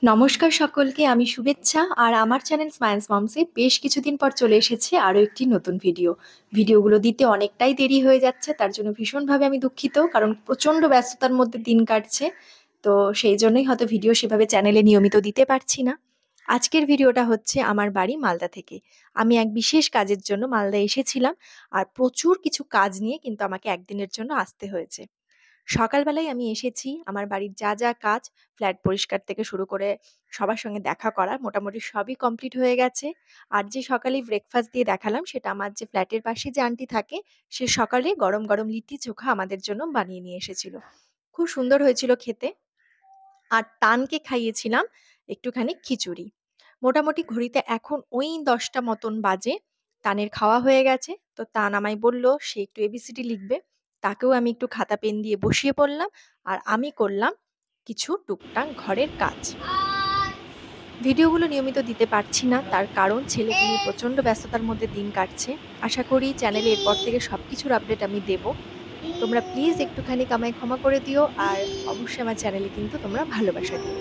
নমস্কার সকলকে, আমি শুভেচ্ছা। আর আমার চ্যানেল স্মাইলস মমসে বেশ কিছুদিন পর চলে এসেছে আরও একটি নতুন ভিডিওগুলো দিতে অনেকটাই দেরি হয়ে যাচ্ছে, তার জন্য ভীষণভাবে আমি দুঃখিত, কারণ প্রচণ্ড ব্যস্ততার মধ্যে দিন কাটছে। তো সেই জন্যই হয়তো ভিডিও সেভাবে চ্যানেলে নিয়মিত দিতে পারছি না। আজকের ভিডিওটা হচ্ছে আমার বাড়ি মালদা থেকে। আমি এক বিশেষ কাজের জন্য মালদা এসেছিলাম, আর প্রচুর কিছু কাজ নিয়ে কিন্তু আমাকে একদিনের জন্য আসতে হয়েছে। সকালবেলায় আমি এসেছি, আমার বাড়ির যা যা কাজ, ফ্ল্যাট পরিষ্কার থেকে শুরু করে সবার সঙ্গে দেখা করা, মোটামুটি সবই কমপ্লিট হয়ে গেছে। আর যে সকালেই ব্রেকফাস্ট দিয়ে দেখালাম, সেটা আমার যে ফ্ল্যাটের পাশে যে আন্টি থাকে, সে সকালে গরম গরম লিট্টি চোখা আমাদের জন্য বানিয়ে নিয়ে এসেছিল। খুব সুন্দর হয়েছিল খেতে। আর তানকে খাইয়েছিলাম একটুখানি খিচুড়ি। মোটামুটি ঘড়িতে এখন ওই 10টা মতন বাজে। তানের খাওয়া হয়ে গেছে, তো তান আমায় বলল সে একটু এবিসিডি লিখবে। তাকেও আমি একটু খাতা পেন দিয়ে বসিয়ে পড়লাম, আর আমি করলাম কিছু টুকটাক ঘরের কাজ। ভিডিওগুলো নিয়মিত দিতে পারছি না, তার কারণ ছেলেকে নিয়ে প্রচণ্ড ব্যস্ততার মধ্যে দিন কাটছে। আশা করি চ্যানেলে এরপর থেকে সব কিছুর আপডেট আমি দেব। তোমরা প্লিজ একটুখানি আমায় ক্ষমা করে দিও, আর অবশ্যই আমার চ্যানেলে কিন্তু তোমরা ভালোবাসা দিও।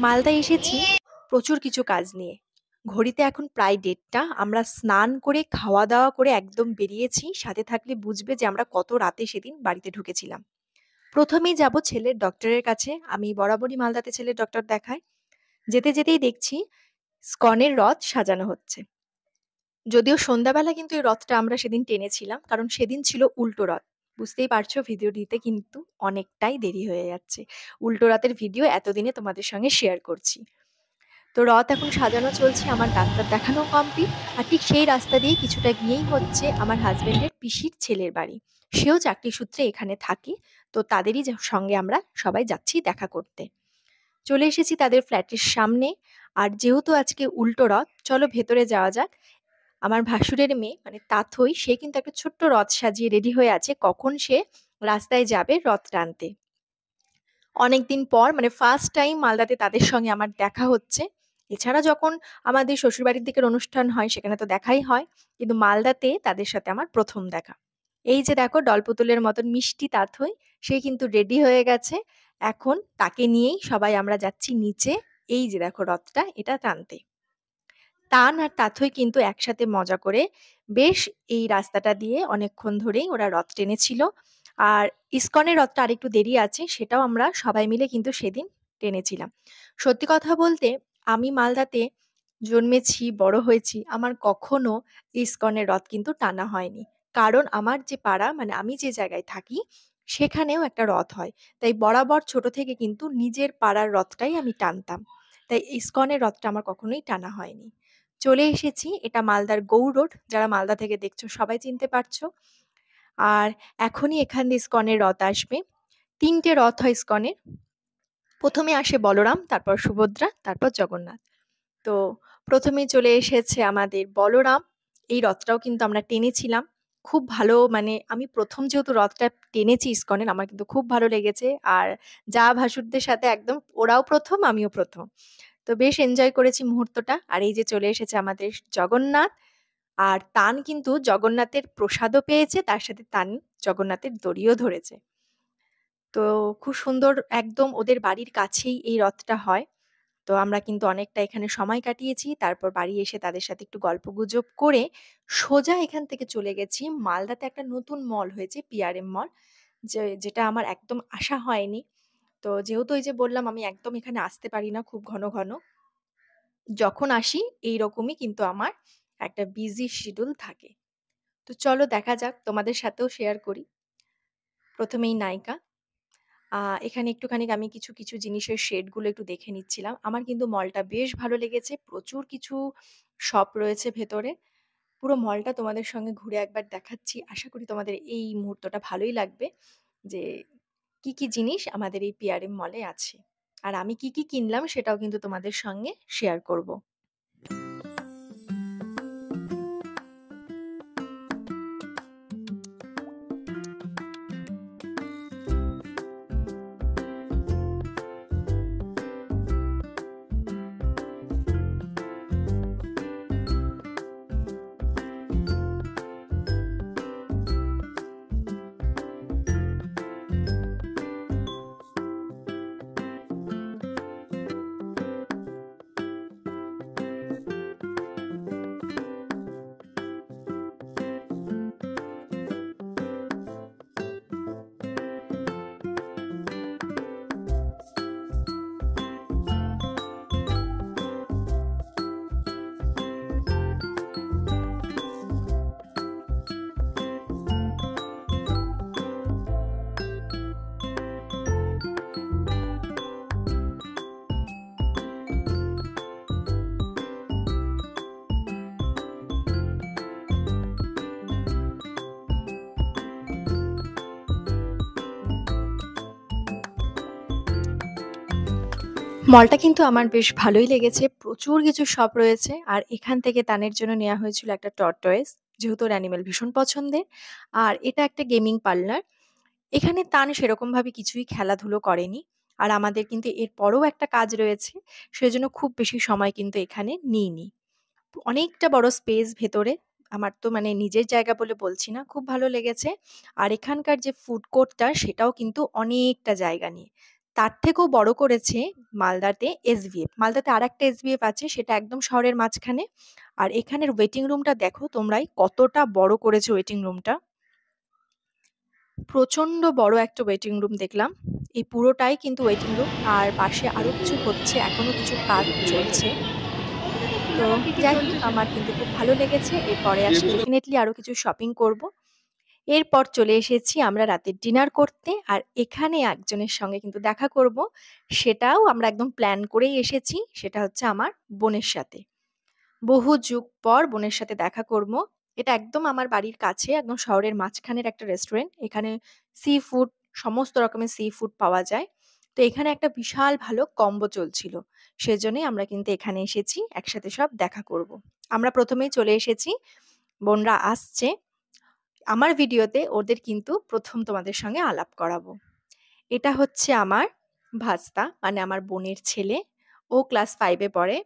মালদায় এসেছি প্রচুর কিছু কাজ নিয়ে। ঘড়িতে এখন প্রায় 1:30। আমরা স্নান করে খাওয়া দাওয়া করে একদম বেরিয়েছি, সাথে থাকলে বুঝবে যে আমরা কত রাতে সেদিন বাড়িতে ঢুকেছিলাম। প্রথমেই যাব ছেলের ডক্টরের কাছে। আমি বরাবরই মালদাতে ছেলের ডক্টর দেখাই। যেতে যেতেই দেখছি স্কনের রথ সাজানো হচ্ছে। যদিও সন্ধ্যাবেলা কিন্তু এই রথটা আমরা সেদিন টেনেছিলাম, কারণ সেদিন ছিল উল্টো রথ। বুঝতেই পারছো ভিডিও দিতে কিন্তু অনেকটাই দেরি হয়ে যাচ্ছে। উল্টো রথের ভিডিও এতদিনে তোমাদের সঙ্গে শেয়ার করছি। তো রথ এখন সাজানো চলছে, আমার ডাক্তার দেখানো কমপ্লিট। আর ঠিক সেই রাস্তা দিয়ে কিছুটা গিয়েই হচ্ছে আমার হাজবেন্ডের পিসির ছেলের বাড়ি। সেও চাকরি সূত্রে এখানে থাকে, তো তাদেরই সঙ্গে আমরা সবাই যাচ্ছি দেখা করতে। চলে এসেছি তাদের ফ্ল্যাটের সামনে। আর যেহেতু আজকে উল্টো রথ, চলো ভেতরে যাওয়া যাক। আমার ভাসুরের মেয়ে মানে তাথই, সে কিন্তু একটা ছোট্ট রথ সাজিয়ে রেডি হয়ে আছে, কখন সে রাস্তায় যাবে রথ টানতে। অনেকদিন পর মানে ফার্স্ট টাইম মালদাতে তাদের সঙ্গে আমার দেখা হচ্ছে। এছাড়া যখন আমাদের শ্বশুরবাড়ির দিকের অনুষ্ঠান হয় সেখানে তো দেখাই হয়, কিন্তু মালদাতে তাদের সাথে আমার প্রথম দেখা। এই যে দেখো ডলপুতুলের মতন মিষ্টি তাথই, সে কিন্তু রেডি হয়ে গেছে। এখন তাকে নিয়েই সবাই আমরা যাচ্ছি নিচে। এই যে দেখো রথটা, এটা টানতে। তান আর তাথই কিন্তু একসাথে মজা করে বেশ এই রাস্তাটা দিয়ে অনেকক্ষণ ধরেই ওরা রথ টেনেছিল। আর ইসকনের রথটা আরেকটু দেরি আছে, সেটাও আমরা সবাই মিলে কিন্তু সেদিন টেনেছিলাম। সত্যি কথা বলতে, আমি মালদাতে জন্মেছি, বড় হয়েছি, আমার কখনো ইসকনের রথ কিন্তু টানা হয়নি। কারণ আমার যে পাড়া মানে আমি যে জায়গায় থাকি, সেখানেও একটা রথ হয়। তাই বরাবর ছোট থেকে কিন্তু নিজের পাড়ার রথটাই আমি টানতাম। তাই ইসকনের রথটা আমার কখনোই টানা হয়নি। চলে এসেছি, এটা মালদার গৌড় রোড। যারা মালদা থেকে দেখছো সবাই চিনতে পারছো। আর এখনই এখান দিয়ে ইসকনের রথ আসবে। 3টে রথ হয় ইসকনের। প্রথমে আসে বলরাম, তারপর সুভদ্রা, তারপর জগন্নাথ। তো প্রথমেই চলে এসেছে আমাদের বলরাম। এই রথটাও কিন্তু আমরা টেনেছিলাম। খুব ভালো, মানে আমি প্রথম যেহেতু রথটা টেনেছি ইসকনের, আমার কিন্তু খুব ভালো লেগেছে। আর যা ভাসুরদের সাথে একদম ওরাও প্রথম, আমিও প্রথম। তো বেশ এনজয় করেছি মুহূর্তটা। আর এই যে চলে এসেছে আমাদের জগন্নাথ। আর তান কিন্তু জগন্নাথের প্রসাদও পেয়েছে, তার সাথে তান জগন্নাথের দড়িও ধরেছে। তো খুব সুন্দর, একদম ওদের বাড়ির কাছেই এই রথটা হয়। তো আমরা কিন্তু অনেকটা এখানে সময় কাটিয়েছি। তারপর বাড়ি এসে তাদের সাথে একটু গল্পগুজব করে সোজা এখান থেকে চলে গেছি মালদাতে। একটা নতুন মল হয়েছে, পিআরএম মল, যেটা আমার একদম আশা হয়নি। তো যেহেতু ওই যে বললাম আমি একদম এখানে আসতে পারি না খুব ঘন ঘন, যখন আসি এইরকমই কিন্তু আমার একটা বিজি শিডিউল থাকে। তো চলো দেখা যাক, তোমাদের সাথেও শেয়ার করি। প্রথমেই নায়িকা। এখানে একটুখানি আমি কিছু কিছু জিনিসের শেডগুলো একটু দেখে নিচ্ছিলাম। আমার কিন্তু মলটা বেশ ভালো লেগেছে। প্রচুর কিছু শপ রয়েছে ভেতরে। পুরো মলটা তোমাদের সঙ্গে ঘুরে একবার দেখাচ্ছি। আশা করি তোমাদের এই মুহূর্তটা ভালোই লাগবে, যে কি কি জিনিস আমাদের এই পিআরএম মলে আছে। আর আমি কি কি কিনলাম সেটাও কিন্তু তোমাদের সঙ্গে শেয়ার করব। মলটা কিন্তু আমার বেশ ভালোই লেগেছে। প্রচুর কিছু শপ রয়েছে। আর এখান থেকে তানের জন্য নেয়া হয়েছিল একটা টর্টয়েস। যেহেতু ওর অ্যানিমেল ভীষণ পছন্দের। আর এটা একটা গেমিং পার্লার। এখানে তান সেরকমভাবে কিছুই খেলাধুলো করেনি। আর আমাদের কিন্তু এরপরেও একটা কাজ রয়েছে। সেজন্য খুব বেশি সময় কিন্তু এখানে নিইনি। অনেকটা বড় স্পেস ভেতরে। আমার তো মানে নিজের জায়গা বলে বলছি না। খুব ভালো লেগেছে। আর এখানকার যে ফুড কোর্টটা সেটাও কিন্তু অনেকটা জায়গা নিয়ে। তার থেকেও বড় করেছে মালদাতে এসভিএফ। মালদাতে আরেকটা এসভিএফ আছে সেটা একদম শহরের মাঝখানে। আর এখানের ওয়েটিং রুমটা দেখো তোমরাই কতটা বড় করেছে ওয়েটিং রুমটা। প্রচন্ড বড় একটা ওয়েটিং রুম দেখলাম। এই পুরোটাই কিন্তু ওয়েটিং রুম। আর পাশে আরো কিছু হচ্ছে, এখনো কিছু কাজ চলছে। তো যাই হোক আমার কিন্তু খুব ভালো লেগেছে। এরপরে আসি ডেফিনিটলি আরো কিছু শপিং করব। এরপর চলে এসেছি আমরা রাতের ডিনার করতে। আর এখানে একজনের সঙ্গে কিন্তু দেখা করব। সেটাও আমরা একদম প্ল্যান করেই এসেছি। সেটা হচ্ছে আমার বোনের সাথে। বহু যুগ পর বোনের সাথে দেখা করব। এটা একদম আমার বাড়ির কাছে, একদম শহরের মাঝখানের একটা রেস্টুরেন্ট। এখানে সি ফুড, সমস্ত রকমের সি ফুড পাওয়া যায়। তো এখানে একটা বিশাল ভালো কম্বো চলছিল। সেজন্যই আমরা কিন্তু এখানে এসেছি, একসাথে সব দেখা করব। আমরা ১ম এই চলে এসেছি। বোনরা আসছে। আমার ভিডিওতে ওদের কিন্তু ১ম তোমাদের সঙ্গে আলাপ করাবো। এটা হচ্ছে আমার ভাস্তা, মানে আমার বোনের ছেলে। ও ক্লাস 5 এ পড়ে।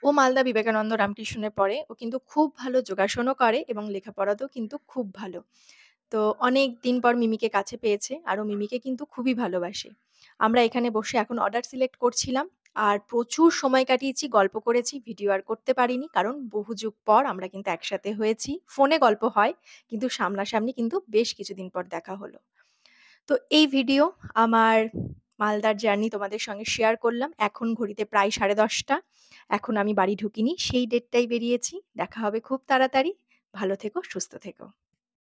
ও মালদা বিবেকানন্দ রামকৃষ্ণে পড়ে। ও কিন্তু খুব ভালো যোগাসনও করে এবং লেখাপড়াতেও কিন্তু খুব ভালো। তো অনেক দিন পর মিমিকে কাছে পেয়েছে আর ও মিমিকে কিন্তু খুবই ভালোবাসে। আমরা এখানে বসে এখন অর্ডার সিলেক্ট করছিলাম। আর প্রচুর সময় কাটিয়েছি, গল্প করেছি, ভিডিও আর করতে পারিনি। কারণ বহু যুগ পর আমরা কিন্তু একসাথে হয়েছি। ফোনে গল্প হয়, কিন্তু সামনাসামনি কিন্তু বেশ কিছুদিন পর দেখা হলো। তো এই ভিডিও আমার মালদার জার্নি তোমাদের সঙ্গে শেয়ার করলাম। এখন ঘড়িতে প্রায় 10:30। এখন আমি বাড়ি ঢুকিনি। সেই ডেটটাই বেরিয়েছি। দেখা হবে খুব তাড়াতাড়ি। ভালো থেকো, সুস্থ থেকো।